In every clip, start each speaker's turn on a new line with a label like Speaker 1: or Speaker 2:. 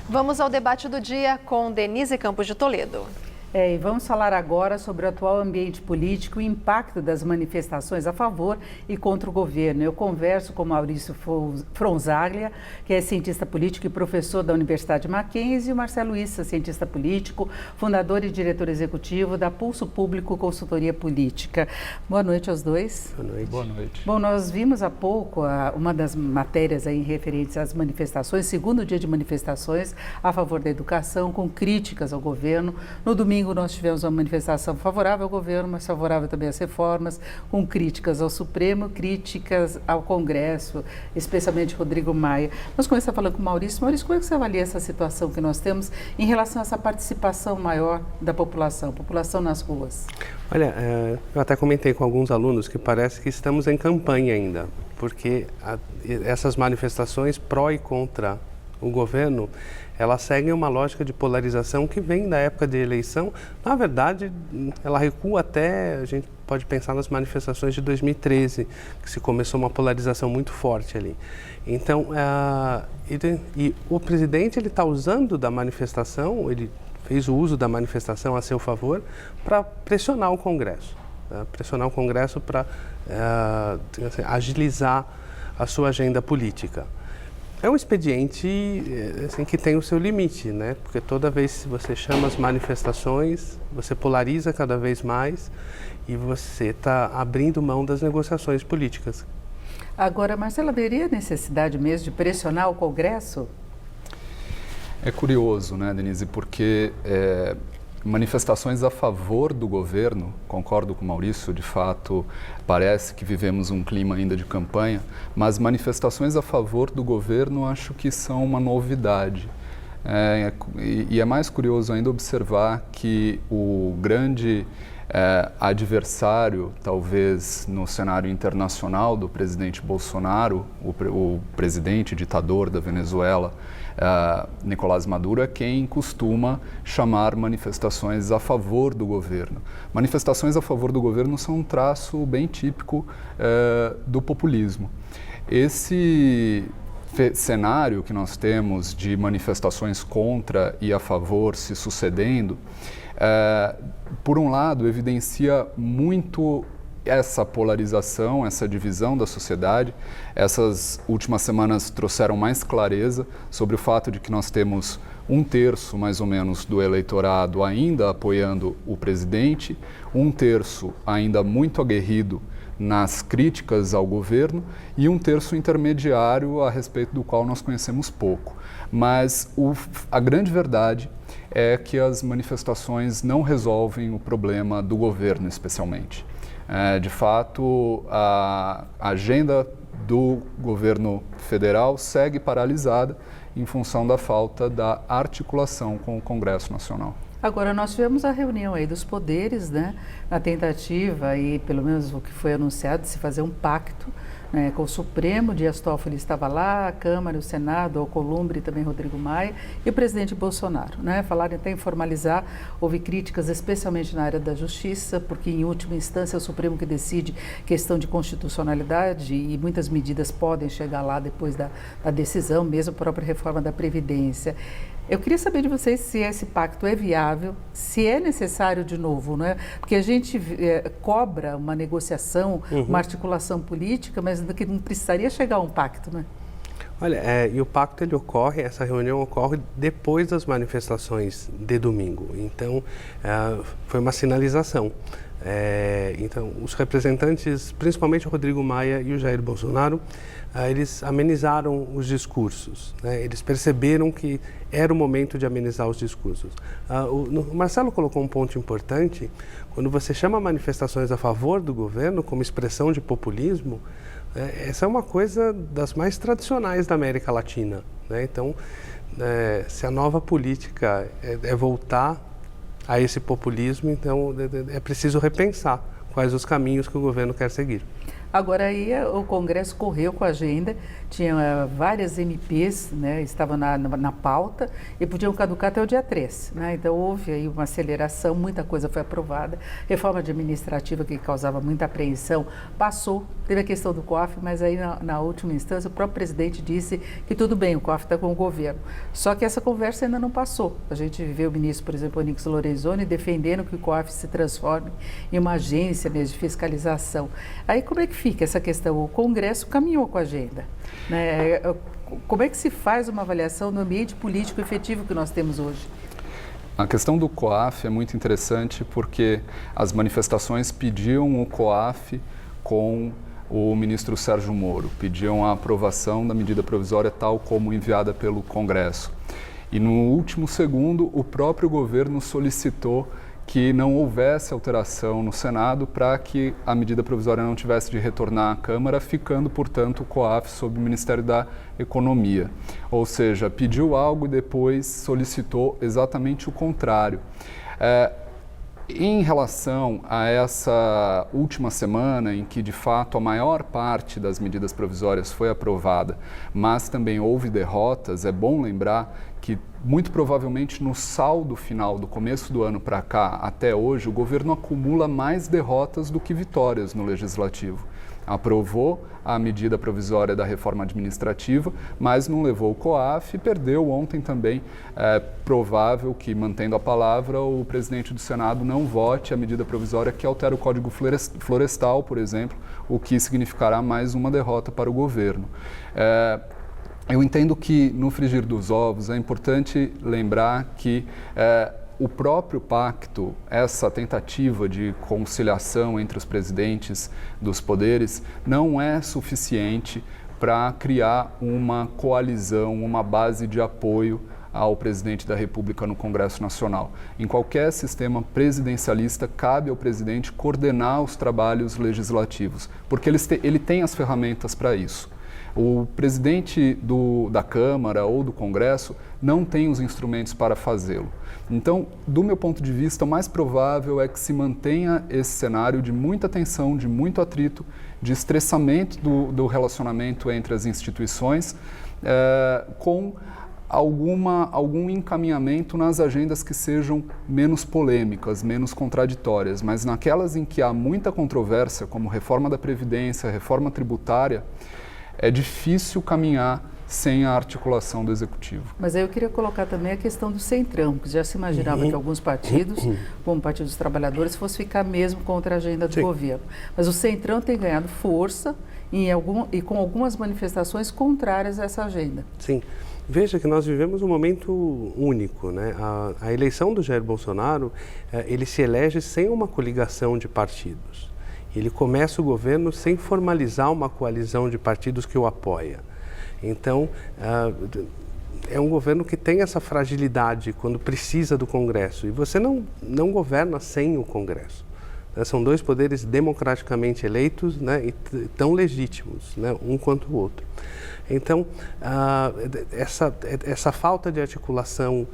Speaker 1: Vamos ao debate do dia com Denise Campos de Toledo.
Speaker 2: E vamos falar agora sobre o atual ambiente político e o impacto das manifestações a favor e contra o governo. Eu converso com Maurício Fronzaglia, que é cientista político e professor da Universidade Mackenzie, e o Marcelo Issa, cientista político, fundador e diretor executivo da Pulso Público Consultoria Política. Boa noite aos dois.
Speaker 3: Boa noite.
Speaker 4: Boa noite.
Speaker 2: Bom, nós vimos há pouco uma das matérias aí referentes às manifestações, segundo dia de manifestações a favor da educação, com críticas ao governo. No domingo nós tivemos uma manifestação favorável ao governo, mas favorável também às reformas, com críticas ao Supremo, críticas ao Congresso, especialmente Rodrigo Maia. Nós começamos falando com o Maurício. Maurício, como é que você avalia essa situação que nós temos em relação a essa participação maior da população nas ruas?
Speaker 3: Olha, eu até comentei com alguns alunos que parece que estamos em campanha ainda, porque essas manifestações pró e contra o governo, elas seguem uma lógica de polarização que vem da época de eleição. Na verdade, ela recua até, a gente pode pensar nas manifestações de 2013, que se começou uma polarização muito forte ali. Então, e o presidente ele está usando da manifestação, ele fez o uso da manifestação a seu favor para pressionar o Congresso. Pressionar o Congresso para agilizar a sua agenda política. É um expediente assim, que tem o seu limite, né? Porque toda vez que você chama as manifestações, você polariza cada vez mais e você está abrindo mão das negociações políticas.
Speaker 2: Agora, Marcelo, haveria necessidade mesmo de pressionar o Congresso?
Speaker 4: É curioso, né, Denise, porque manifestações a favor do governo, concordo com o Maurício, de fato, parece que vivemos um clima ainda de campanha, mas manifestações a favor do governo acho que são uma novidade. E é mais curioso ainda observar que o grande adversário, talvez no cenário internacional do presidente Bolsonaro, o presidente ditador da Venezuela, Nicolás Maduro, é quem costuma chamar manifestações a favor do governo. Manifestações a favor do governo são um traço bem típico do populismo. Esse cenário que nós temos de manifestações contra e a favor se sucedendo, por um lado, evidencia muito essa polarização, essa divisão da sociedade. Essas últimas semanas trouxeram mais clareza sobre o fato de que nós temos 1/3, mais ou menos, do eleitorado ainda apoiando o presidente, 1/3 ainda muito aguerrido nas críticas ao governo e 1/3 intermediário a respeito do qual nós conhecemos pouco. Mas a grande verdade é que as manifestações não resolvem o problema do governo, especialmente. De fato, a agenda do governo federal segue paralisada em função da falta da articulação com o Congresso Nacional.
Speaker 2: Agora, nós tivemos a reunião aí dos poderes, né, na tentativa, e pelo menos o que foi anunciado, de se fazer um pacto, né, com o Supremo. Dias Toffoli estava lá, a Câmara, o Senado, Alcolumbre e também Rodrigo Maia, e o presidente Bolsonaro, né, falaram até em formalizar. Houve críticas especialmente na área da justiça, porque em última instância é o Supremo que decide questão de constitucionalidade e muitas medidas podem chegar lá depois da decisão, mesmo a própria reforma da Previdência. Eu queria saber de vocês se esse pacto é viável, se é necessário de novo, não é? Porque a gente cobra uma negociação, uma articulação política, mas que não precisaria chegar a um pacto, né?
Speaker 3: Olha, e o pacto ele ocorre, essa reunião ocorre depois das manifestações de domingo. Então, foi uma sinalização. Então, os representantes, principalmente o Rodrigo Maia e o Jair Bolsonaro, eles amenizaram os discursos, né? Eles perceberam que era o momento de amenizar os discursos. O Marcelo colocou um ponto importante: quando você chama manifestações a favor do governo como expressão de populismo, essa é uma coisa das mais tradicionais da América Latina, né? Então, se a nova política é voltar a esse populismo, então é preciso repensar quais os caminhos que o governo quer seguir.
Speaker 2: Agora aí o Congresso correu com a agenda, tinha várias MPs, né, estavam na pauta e podiam caducar até o dia 3. Né? Então houve aí uma aceleração, muita coisa foi aprovada. Reforma administrativa que causava muita apreensão passou. Teve a questão do COAF, mas aí na última instância o próprio presidente disse que tudo bem, o COAF está com o governo. Só que essa conversa ainda não passou. A gente vê o ministro, por exemplo, Onyx Lorenzoni, defendendo que o COAF se transforme em uma agência mesmo de fiscalização. Aí como é que fica essa questão? O Congresso caminhou com a agenda, né? Como é que se faz uma avaliação no ambiente político efetivo que nós temos hoje?
Speaker 4: A questão do COAF é muito interessante porque as manifestações pediam o COAF com o ministro Sérgio Moro, pediam a aprovação da medida provisória tal como enviada pelo Congresso. E no último segundo, o próprio governo solicitou que não houvesse alteração no Senado para que a medida provisória não tivesse de retornar à Câmara, ficando, portanto, o COAF sob o Ministério da Economia. Ou seja, pediu algo e depois solicitou exatamente o contrário. Em relação a essa última semana, em que de fato a maior parte das medidas provisórias foi aprovada, mas também houve derrotas, é bom lembrar que muito provavelmente no saldo final do começo do ano para cá, até hoje, o governo acumula mais derrotas do que vitórias no Legislativo. Aprovou a medida provisória da reforma administrativa, mas não levou o COAF e perdeu ontem também. É provável que, mantendo a palavra, o presidente do Senado não vote a medida provisória que altera o Código Florestal, por exemplo, o que significará mais uma derrota para o governo. Eu entendo que, no frigir dos ovos, é importante lembrar que o próprio pacto, essa tentativa de conciliação entre os presidentes dos poderes, não é suficiente para criar uma coalizão, uma base de apoio ao presidente da República no Congresso Nacional. Em qualquer sistema presidencialista, cabe ao presidente coordenar os trabalhos legislativos, porque ele tem as ferramentas para isso. O presidente da Câmara ou do Congresso não tem os instrumentos para fazê-lo. Então, do meu ponto de vista, o mais provável é que se mantenha esse cenário de muita tensão, de muito atrito, de estressamento do relacionamento entre as instituições, com algum encaminhamento nas agendas que sejam menos polêmicas, menos contraditórias, mas naquelas em que há muita controvérsia, como reforma da Previdência, reforma tributária, é difícil caminhar sem a articulação do Executivo.
Speaker 2: Mas aí eu queria colocar também a questão do Centrão, porque já se imaginava que alguns partidos, como o Partido dos Trabalhadores, fosse ficar mesmo contra a agenda do governo. Mas o Centrão tem ganhado força e com algumas manifestações contrárias a essa agenda.
Speaker 3: Sim. Veja que nós vivemos um momento único, né? A eleição do Jair Bolsonaro, ele se elege sem uma coligação de partidos. Ele começa o governo sem formalizar uma coalizão de partidos que o apoia. Então, é um governo que tem essa fragilidade quando precisa do Congresso. E você não governa sem o Congresso. São dois poderes democraticamente eleitos, né, e tão legítimos, né, um quanto o outro. Então, essa falta de articulação,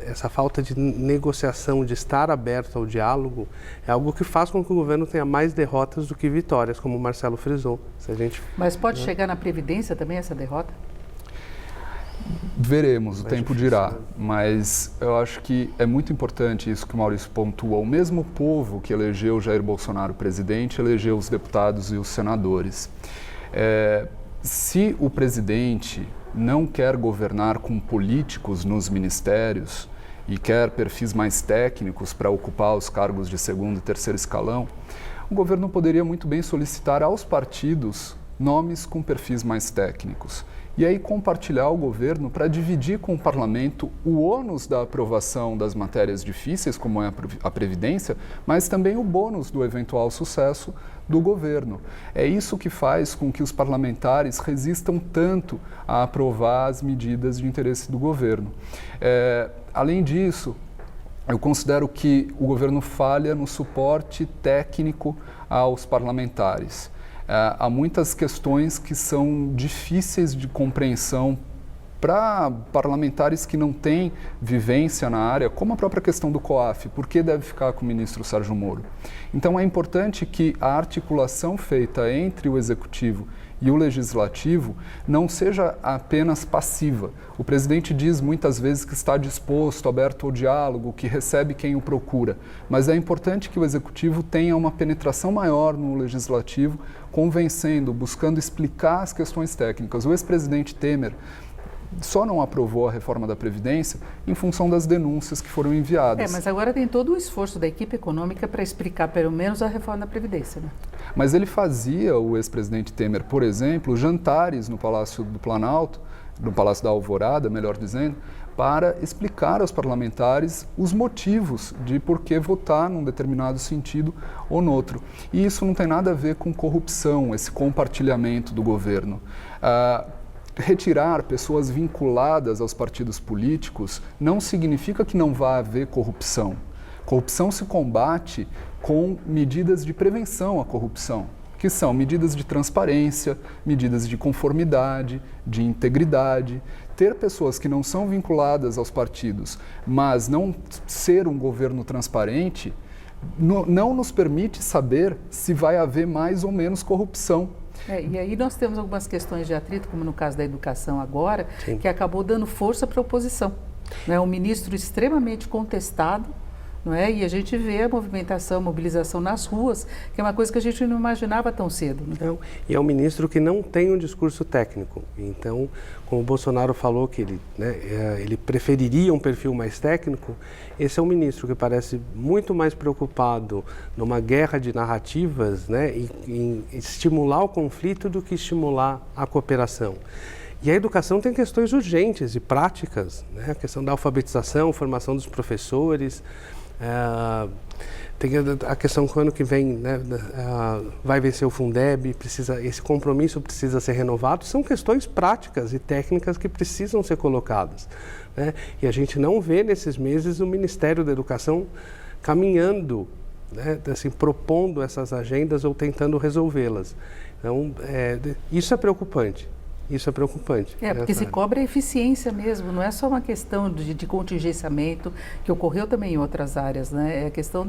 Speaker 3: essa falta de negociação, de estar aberto ao diálogo, é algo que faz com que o governo tenha mais derrotas do que vitórias, como o Marcelo frisou.
Speaker 2: Mas pode chegar na Previdência também essa derrota?
Speaker 4: Veremos, o tempo dirá, mas eu acho que é muito importante isso que o Maurício pontua. O mesmo povo que elegeu Jair Bolsonaro presidente, elegeu os deputados e os senadores. Se o presidente não quer governar com políticos nos ministérios e quer perfis mais técnicos para ocupar os cargos de segundo e terceiro escalão, o governo poderia muito bem solicitar aos partidos nomes com perfis mais técnicos. E aí compartilhar o governo para dividir com o parlamento o ônus da aprovação das matérias difíceis, como é a Previdência, mas também o bônus do eventual sucesso do governo. É isso que faz com que os parlamentares resistam tanto a aprovar as medidas de interesse do governo. Além disso, eu considero que o governo falha no suporte técnico aos parlamentares. Há muitas questões que são difíceis de compreensão para parlamentares que não têm vivência na área, como a própria questão do COAF, por que deve ficar com o ministro Sérgio Moro? Então é importante que a articulação feita entre o Executivo e o Legislativo não seja apenas passiva. O presidente diz muitas vezes que está disposto, aberto ao diálogo, que recebe quem o procura, mas é importante que o Executivo tenha uma penetração maior no Legislativo, convencendo, buscando explicar as questões técnicas. O ex-presidente Temer só não aprovou a reforma da Previdência em função das denúncias que foram enviadas.
Speaker 2: Mas agora tem todo o esforço da equipe econômica para explicar pelo menos a reforma da Previdência, né?
Speaker 4: Mas ele fazia, o ex-presidente Temer, por exemplo, jantares no Palácio do Planalto, no Palácio da Alvorada, melhor dizendo, para explicar aos parlamentares os motivos de por que votar num determinado sentido ou no outro. E isso não tem nada a ver com corrupção, esse compartilhamento do governo. Retirar pessoas vinculadas aos partidos políticos não significa que não vá haver corrupção. Corrupção se combate com medidas de prevenção à corrupção, que são medidas de transparência, medidas de conformidade, de integridade. Ter pessoas que não são vinculadas aos partidos, mas não ser um governo transparente, não nos permite saber se vai haver mais ou menos corrupção.
Speaker 2: E aí nós temos algumas questões de atrito, como no caso da educação agora,
Speaker 3: Sim.
Speaker 2: que acabou dando força para a oposição. Um ministro extremamente contestado, não é? E a gente vê a movimentação, a mobilização nas ruas, que é uma coisa que a gente não imaginava tão cedo. Né?
Speaker 3: Não, e é um ministro que não tem um discurso técnico. Então, como o Bolsonaro falou que ele preferiria um perfil mais técnico, esse é um ministro que parece muito mais preocupado numa guerra de narrativas, né, em estimular o conflito do que estimular a cooperação. E a educação tem questões urgentes e práticas, né? A questão da alfabetização, formação dos professores, tem a questão que o ano que vem, né, vai vencer o Fundeb, esse compromisso precisa ser renovado. São questões práticas e técnicas que precisam ser colocadas, né? E a gente não vê nesses meses o Ministério da Educação caminhando, né, assim, propondo essas agendas ou tentando resolvê-las. Então, isso é preocupante. Isso é preocupante.
Speaker 2: Porque se cobra a eficiência mesmo, não é só uma questão de contingenciamento, que ocorreu também em outras áreas, né? É a questão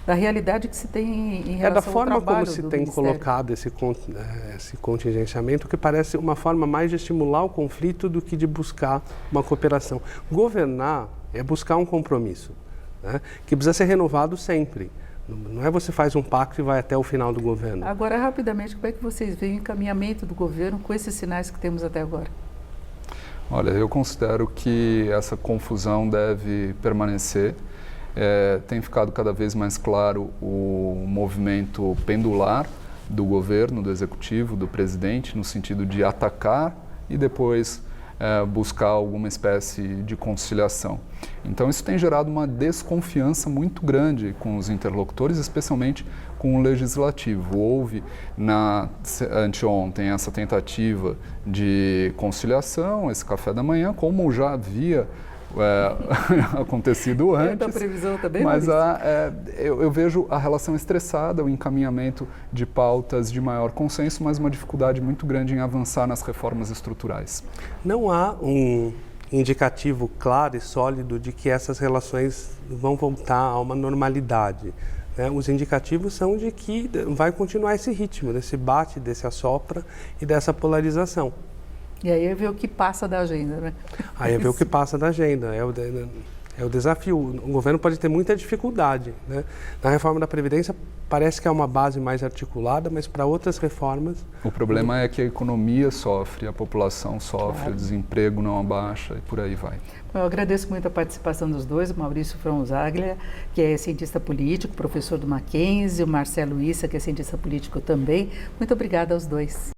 Speaker 2: da realidade que se tem em relação ao trabalho do Ministério.
Speaker 3: É da forma como se tem colocado esse contingenciamento, que parece uma forma mais de estimular o conflito do que de buscar uma cooperação. Governar é buscar um compromisso, né, que precisa ser renovado sempre. Não é você faz um pacto e vai até o final do governo.
Speaker 2: Agora, rapidamente, como é que vocês veem o encaminhamento do governo com esses sinais que temos até agora?
Speaker 4: Olha, eu considero que essa confusão deve permanecer. Tem ficado cada vez mais claro o movimento pendular do governo, do executivo, do presidente, no sentido de atacar e depois buscar alguma espécie de conciliação. Então isso tem gerado uma desconfiança muito grande com os interlocutores, especialmente com o legislativo. Houve anteontem essa tentativa de conciliação, esse café da manhã, como já havia acontecido antes,
Speaker 2: a previsão também,
Speaker 4: mas eu vejo a relação estressada, o encaminhamento de pautas de maior consenso, mas uma dificuldade muito grande em avançar nas reformas estruturais.
Speaker 3: Não há um indicativo claro e sólido de que essas relações vão voltar a uma normalidade, né? Os indicativos são de que vai continuar esse ritmo, desse bate, desse assopra e dessa polarização.
Speaker 2: E aí é ver o que passa da agenda, né?
Speaker 3: Aí é ver o que passa da agenda, é o desafio. O governo pode ter muita dificuldade, né? Na reforma da Previdência parece que é uma base mais articulada, mas para outras reformas...
Speaker 4: O problema é que a economia sofre, a população sofre, claro. O desemprego não abaixa e por aí vai.
Speaker 2: Eu agradeço muito a participação dos dois, o Maurício Fronzaglia, que é cientista político, professor do Mackenzie, o Marcelo Issa, que é cientista político também. Muito obrigada aos dois.